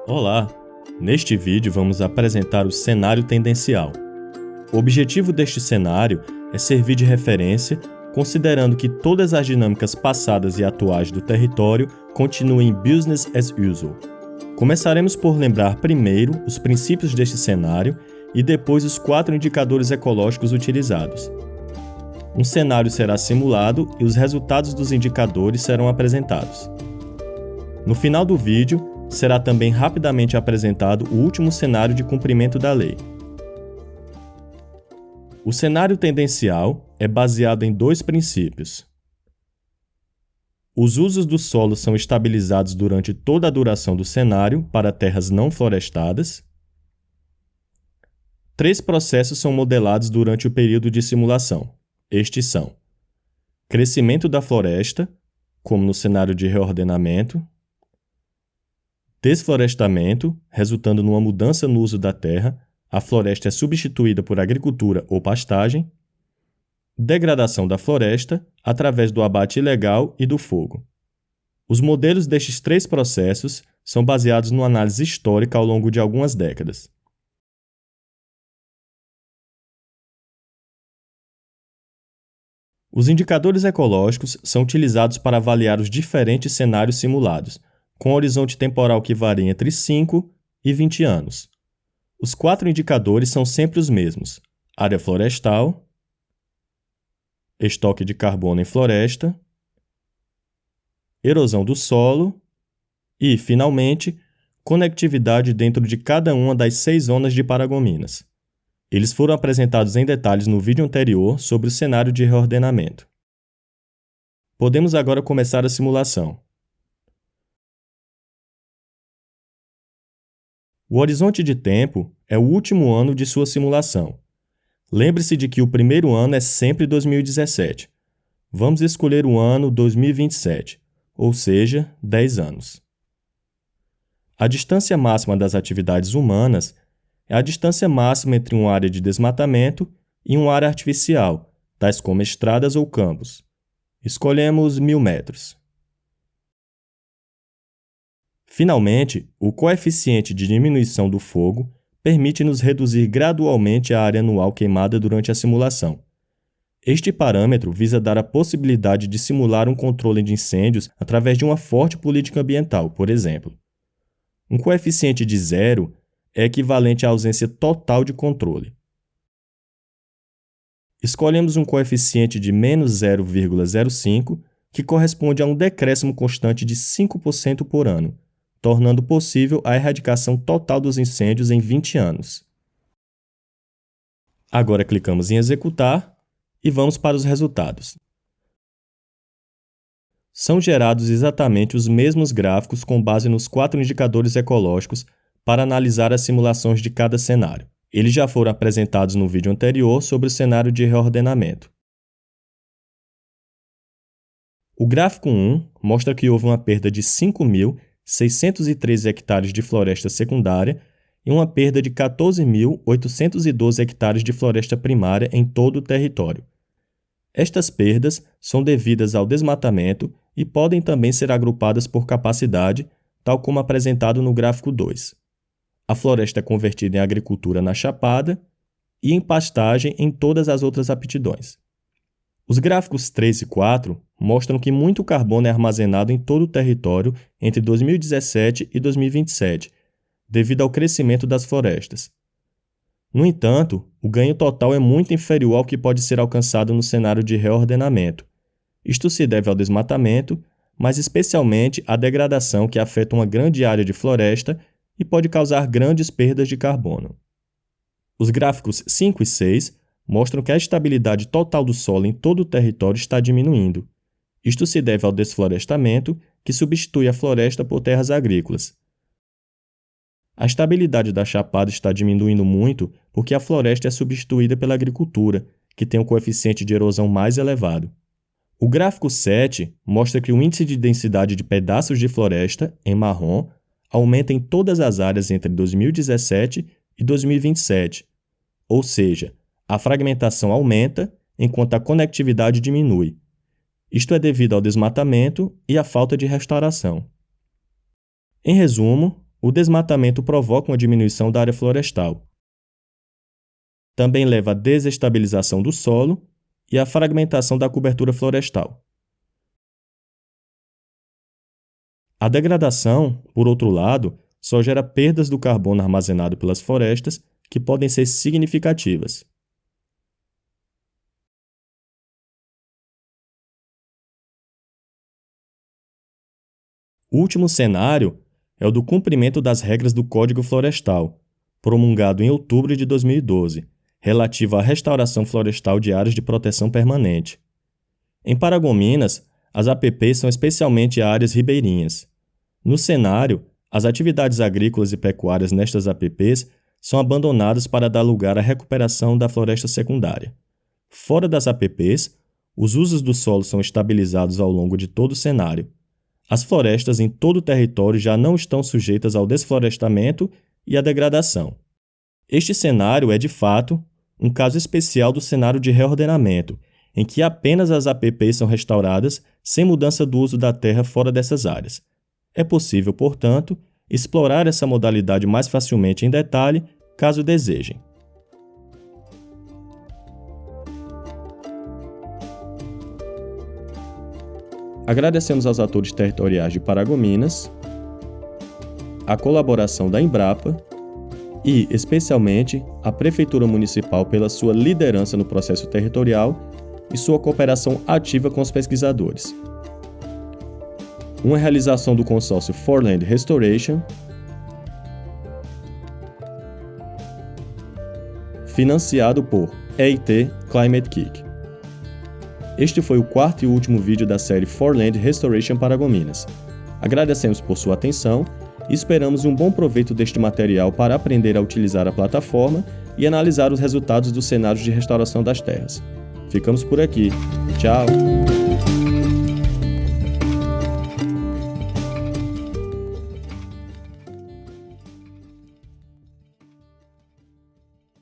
Olá! Neste vídeo vamos apresentar o cenário tendencial. O objetivo deste cenário é servir de referência, considerando que todas as dinâmicas passadas e atuais do território continuem business as usual. Começaremos por lembrar primeiro os princípios deste cenário e depois os 4 indicadores ecológicos utilizados. Um cenário será simulado e os resultados dos indicadores serão apresentados. No final do vídeo, será também rapidamente apresentado o último cenário de cumprimento da lei. O cenário tendencial é baseado em 2 princípios. Os usos do solo são estabilizados durante toda a duração do cenário para terras não florestadas. 3 processos são modelados durante o período de simulação. Estes são: crescimento da floresta, como no cenário de reordenamento; desflorestamento, resultando numa mudança no uso da terra, a floresta é substituída por agricultura ou pastagem; degradação da floresta, através do abate ilegal e do fogo. Os modelos destes 3 processos são baseados numa análise histórica ao longo de algumas décadas. Os indicadores ecológicos são utilizados para avaliar os diferentes cenários simulados, com um horizonte temporal que varia entre 5 e 20 anos. Os 4 indicadores são sempre os mesmos: área florestal, estoque de carbono em floresta, erosão do solo e, finalmente, conectividade dentro de cada uma das 6 zonas de Paragominas. Eles foram apresentados em detalhes no vídeo anterior sobre o cenário de reordenamento. Podemos agora começar a simulação. O horizonte de tempo é o último ano de sua simulação. Lembre-se de que o primeiro ano é sempre 2017. Vamos escolher o ano 2027, ou seja, 10 anos. A distância máxima das atividades humanas é a distância máxima entre uma área de desmatamento e uma área artificial, tais como estradas ou campos. Escolhemos 1.000 metros. Finalmente, o coeficiente de diminuição do fogo permite-nos reduzir gradualmente a área anual queimada durante a simulação. Este parâmetro visa dar a possibilidade de simular um controle de incêndios através de uma forte política ambiental, por exemplo. Um coeficiente de 0 é equivalente à ausência total de controle. Escolhemos um coeficiente de menos 0,05, que corresponde a um decréscimo constante de 5% por ano, tornando possível a erradicação total dos incêndios em 20 anos. Agora clicamos em executar e vamos para os resultados. São gerados exatamente os mesmos gráficos com base nos 4 indicadores ecológicos para analisar as simulações de cada cenário. Eles já foram apresentados no vídeo anterior sobre o cenário de reordenamento. O gráfico 1 mostra que houve uma perda de 5.613 hectares de floresta secundária e uma perda de 14.812 hectares de floresta primária em todo o território. Estas perdas são devidas ao desmatamento e podem também ser agrupadas por capacidade, tal como apresentado no gráfico 2. A floresta é convertida em agricultura na chapada e em pastagem em todas as outras aptidões. Os gráficos 3 e 4 mostram que muito carbono é armazenado em todo o território entre 2017 e 2027, devido ao crescimento das florestas. No entanto, o ganho total é muito inferior ao que pode ser alcançado no cenário de reordenamento. Isto se deve ao desmatamento, mas especialmente à degradação que afeta uma grande área de floresta e pode causar grandes perdas de carbono. Os gráficos 5 e 6 mostram que a estabilidade total do solo em todo o território está diminuindo. Isto se deve ao desflorestamento, que substitui a floresta por terras agrícolas. A estabilidade da chapada está diminuindo muito porque a floresta é substituída pela agricultura, que tem um coeficiente de erosão mais elevado. O gráfico 7 mostra que o índice de densidade de pedaços de floresta, em marrom, aumenta em todas as áreas entre 2017 e 2027, ou seja, a fragmentação aumenta enquanto a conectividade diminui. Isto é devido ao desmatamento e à falta de restauração. Em resumo, O desmatamento provoca uma diminuição da área florestal. Também leva à desestabilização do solo e à fragmentação da cobertura florestal. A degradação, por outro lado, só gera perdas do carbono armazenado pelas florestas, que podem ser significativas. O último cenário é o do cumprimento das regras do Código Florestal, promulgado em outubro de 2012, relativo à restauração florestal de áreas de proteção permanente. Em Paragominas, as APPs são especialmente áreas ribeirinhas. No cenário, as atividades agrícolas e pecuárias nestas APPs são abandonadas para dar lugar à recuperação da floresta secundária. Fora das APPs, os usos do solo são estabilizados ao longo de todo o cenário. As florestas em todo o território já não estão sujeitas ao desflorestamento e à degradação. Este cenário é, de fato, um caso especial do cenário de reordenamento, em que apenas as APPs são restauradas sem mudança do uso da terra fora dessas áreas. É possível, portanto, explorar essa modalidade mais facilmente em detalhe, caso desejem. Agradecemos aos atores territoriais de Paragominas, a colaboração da Embrapa e, especialmente, a Prefeitura Municipal pela sua liderança no processo territorial e sua cooperação ativa com os pesquisadores. Uma realização do consórcio For Land Restoration, financiado por EIT Climate Kick. Este foi o quarto e último vídeo da série For Land Restoration Paragominas. Agradecemos por sua atenção e esperamos um bom proveito deste material para aprender a utilizar a plataforma e analisar os resultados dos cenários de restauração das terras. Ficamos por aqui. Tchau!